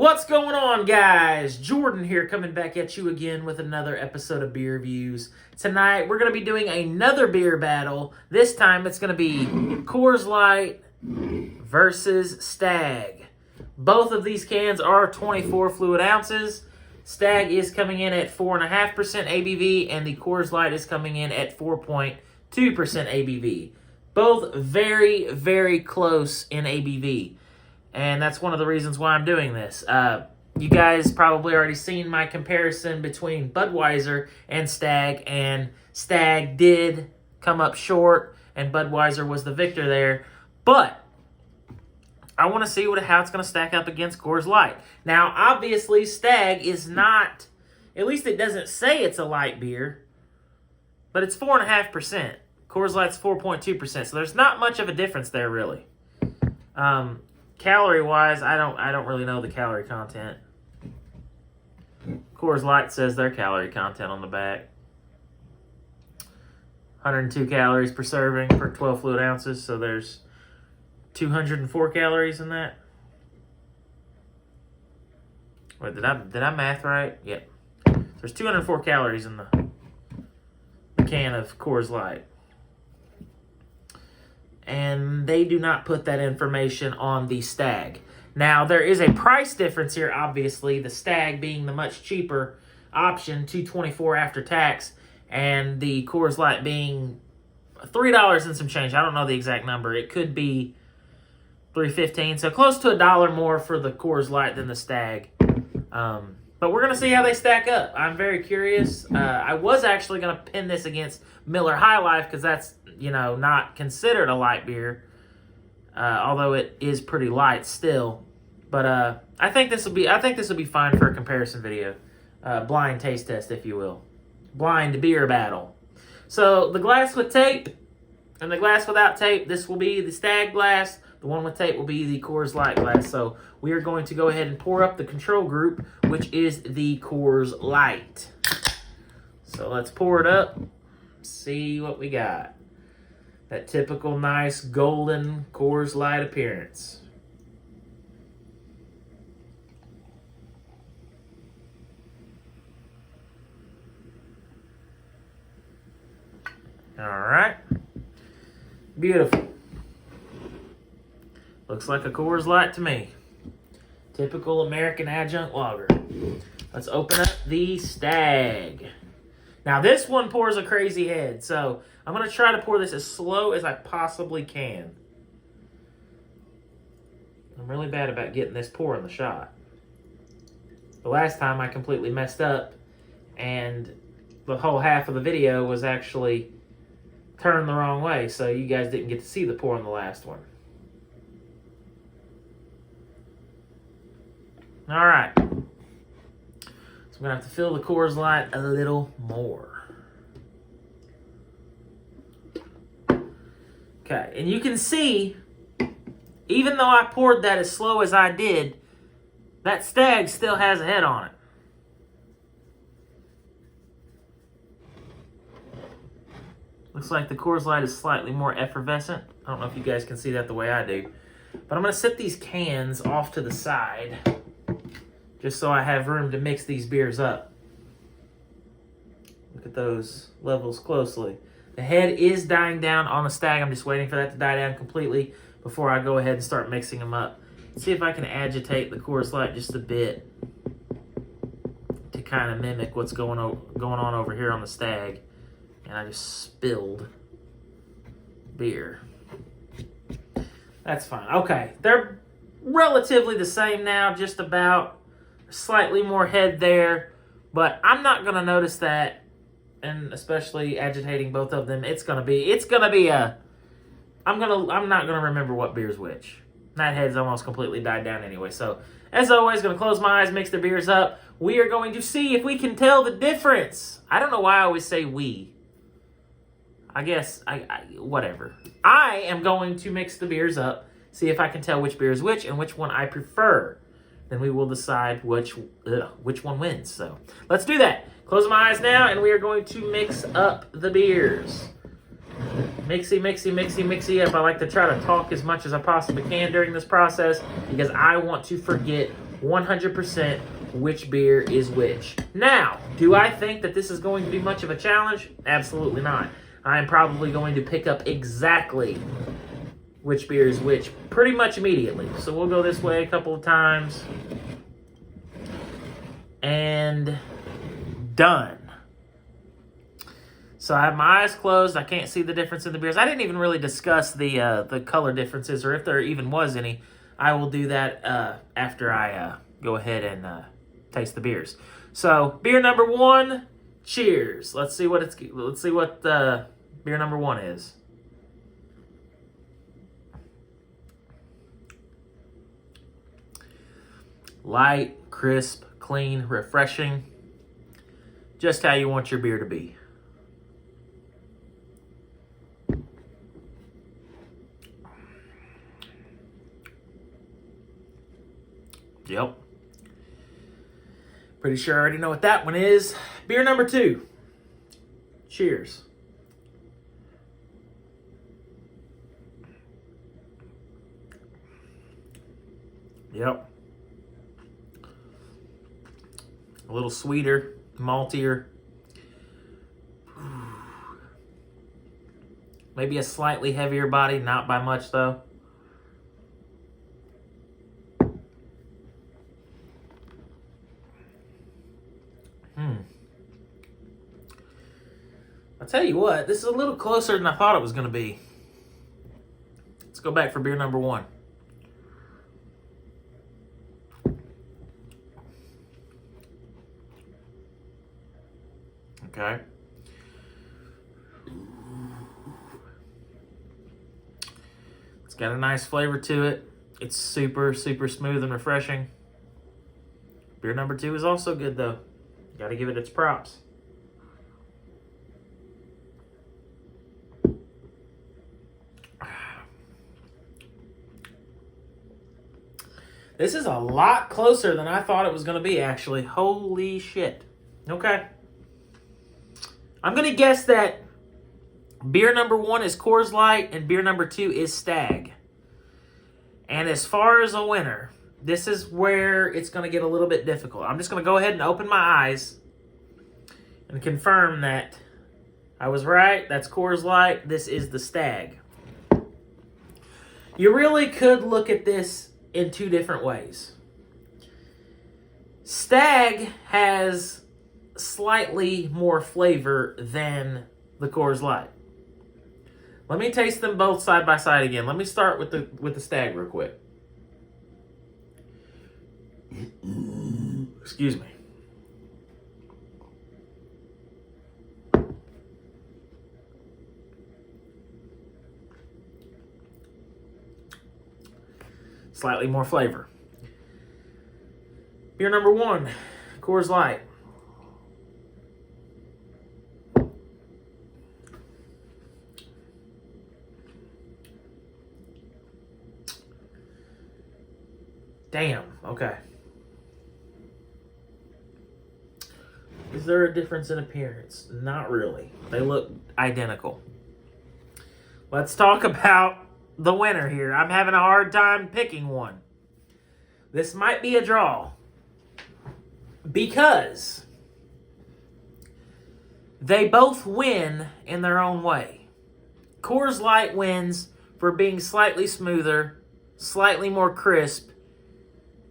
What's going on, guys? Jordan here, coming back at you again with another episode of Beer Reviews. Tonight, we're going to be doing another beer battle. This time, it's going to be Coors Light versus Stag. Both of these cans are 24 fluid ounces. Stag is coming in at 4.5% ABV, and the Coors Light is coming in at 4.2% ABV. Both very, very close in ABV. And that's one of the reasons why I'm doing this. You guys probably already seen my comparison between Budweiser and Stag did come up short, and Budweiser was the victor there. But I want to see how it's going to stack up against Coors Light. Now, obviously, Stag is not, at least it doesn't say it's a light beer, but it's 4.5%. Coors Light's 4.2%, so there's not much of a difference there, really. Calorie-wise, I don't really know the calorie content. Coors Light says their calorie content on the back. 102 calories per serving for 12 fluid ounces, so there's 204 calories in that. Wait, did I math right? Yep. There's 204 calories in the can of Coors Light. And they do not put that information on the Stag. Now, there is a price difference here, obviously. The Stag being the much cheaper option, $2.24 after tax, and the Coors Light being $3 and some change. I don't know the exact number. It could be $3.15, so close to $1 more for the Coors Light than the Stag. But we're going to see how they stack up. I'm very curious. I was actually going to pin this against Miller High Life because that's, not considered a light beer, although it is pretty light still. But I think this will be fine for a comparison video, blind taste test, if you will, blind beer battle. So the glass with tape and the glass without tape. This will be the Stag glass. The one with tape will be the Coors Light glass. So we are going to go ahead and pour up the control group, which is the Coors Light. So let's pour it up, see what we got. That typical nice golden Coors Light appearance. All right. Beautiful. Looks like a Coors Light to me. Typical American adjunct lager. Let's open up the Stag. Now, this one pours a crazy head, so I'm going to try to pour this as slow as I possibly can. I'm really bad about getting this pour in the shot. The last time I completely messed up, and the whole half of the video was actually turned the wrong way, so you guys didn't get to see the pour in the last one. All right. So I'm going to have to fill the Coors Light a little more. Okay, and you can see, even though I poured that as slow as I did, that Stag still has a head on it. Looks like the Coors Light is slightly more effervescent. I don't know if you guys can see that the way I do. But I'm going to set these cans off to the side, just so I have room to mix these beers up. Look at those levels closely. The head is dying down on the Stag. I'm just waiting for that to die down completely before I go ahead and start mixing them up. Let's see if I can agitate the Coors Light just a bit to kind of mimic what's going on over here on the Stag. And I just spilled beer. That's fine. Okay, they're relatively the same now, just about. Slightly more head there, but I'm not going to notice that, and especially agitating both of them, I'm not going to remember what beer's which. That head's almost completely died down anyway. So, as always, going to close my eyes, mix the beers up. We are going to see if we can tell the difference. I don't know why I always say we. I guess, whatever. I am going to mix the beers up, see if I can tell which beer is which and which one I prefer. Then we will decide which one wins. So let's do that. Close my eyes now, and we are going to mix up the beers. Mixy, mixy, mixy, mixy up. I like to try to talk as much as I possibly can during this process because I want to forget 100% which beer is which. Now, do I think that this is going to be much of a challenge? Absolutely not. I am probably going to pick up exactly which beer is which pretty much immediately. So we'll go this way a couple of times. And done. So I have my eyes closed. I can't see the difference in the beers. I didn't even really discuss the color differences, or if there even was any. I will do that after I go ahead and taste the beers. So beer number 1, cheers. Let's see what beer number 1 is. Light, crisp, clean, refreshing. Just how you want your beer to be. Yep. Pretty sure I already know what that one is. Beer number 2. Cheers. Yep. A little sweeter, maltier. Maybe a slightly heavier body, not by much though. I'll tell you what, this is a little closer than I thought it was going to be. Let's go back for beer number 1. Okay. It's got a nice flavor to it. It's super, super smooth and refreshing. Beer number 2 is also good, though. Got to give it its props. This is a lot closer than I thought it was going to be, actually. Holy shit. Okay. I'm going to guess that beer number 1 is Coors Light and beer number 2 is Stag. And as far as a winner, this is where it's going to get a little bit difficult. I'm just going to go ahead and open my eyes and confirm that I was right. That's Coors Light. This is the Stag. You really could look at this in 2 different ways. Stag has slightly more flavor than the Coors Light. Let me taste them both side by side again. Let me start with the Stag real quick. Excuse me. Slightly more flavor. Beer number 1, Coors Light. Damn, okay. Is there a difference in appearance? Not really. They look identical. Let's talk about the winner here. I'm having a hard time picking one. This might be a draw because they both win in their own way. Coors Light wins for being slightly smoother, slightly more crisp,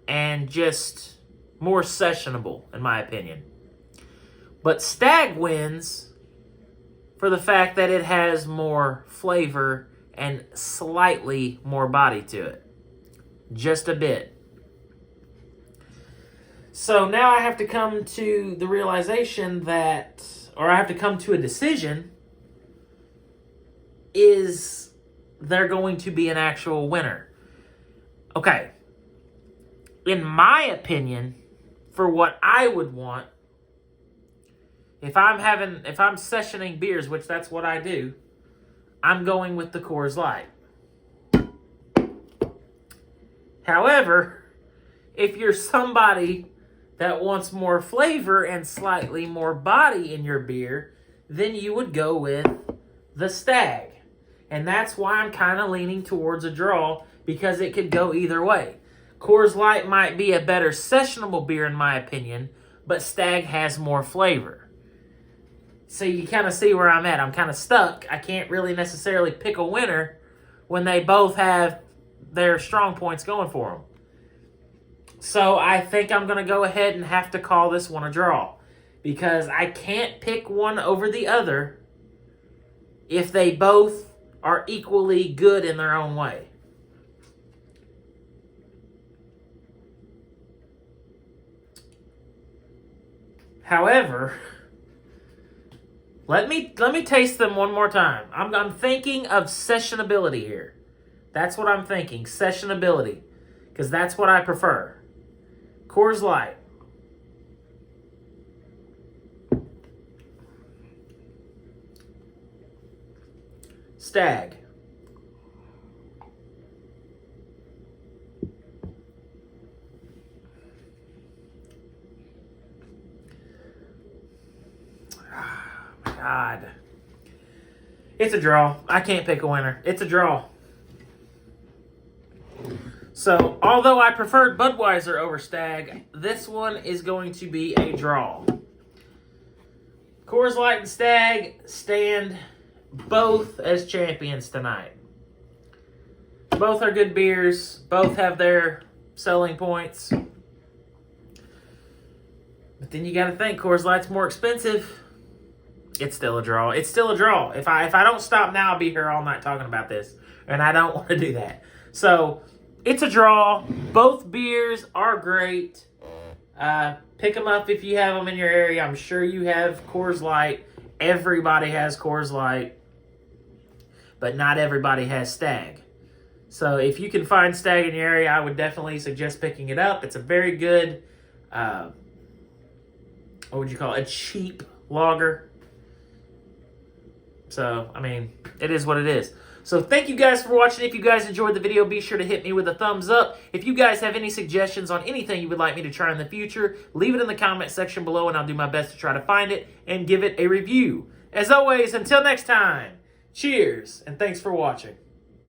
and just more sessionable, in my opinion. But Stag wins for the fact that it has more flavor and slightly more body to it. Just a bit. So now I have to come to the realization that, or I have to come to a decision, is there going to be an actual winner? Okay. In my opinion, for what I would want, if I'm sessioning beers, which that's what I do, I'm going with the Coors Light. However, if you're somebody that wants more flavor and slightly more body in your beer, then you would go with the Stag. And that's why I'm kind of leaning towards a draw, because it could go either way. Coors Light might be a better sessionable beer in my opinion, but Stag has more flavor. So you kind of see where I'm at. I'm kind of stuck. I can't really necessarily pick a winner when they both have their strong points going for them. So I think I'm going to go ahead and have to call this one a draw, because I can't pick one over the other if they both are equally good in their own way. However, let me taste them one more time. I'm thinking of sessionability here. That's what I'm thinking, sessionability, because that's what I prefer. Coors Light. Stag. God. It's a draw. I can't pick a winner. It's a draw. So, although I preferred Budweiser over Stag, this one is going to be a draw. Coors Light and Stag stand both as champions tonight. Both are good beers. Both have their selling points. But then you got to think, Coors Light's more expensive. It's still a draw. It's still a draw. If I don't stop now, I'll be here all night talking about this. And I don't want to do that. So, it's a draw. Both beers are great. Pick them up if you have them in your area. I'm sure you have Coors Light. Everybody has Coors Light. But not everybody has Stag. So, if you can find Stag in your area, I would definitely suggest picking it up. It's a very good, what would you call it? A cheap lager. So, I mean, it is what it is. So, thank you guys for watching. If you guys enjoyed the video, be sure to hit me with a thumbs up. If you guys have any suggestions on anything you would like me to try in the future, leave it in the comment section below, and I'll do my best to try to find it and give it a review. As always, until next time, cheers, and thanks for watching.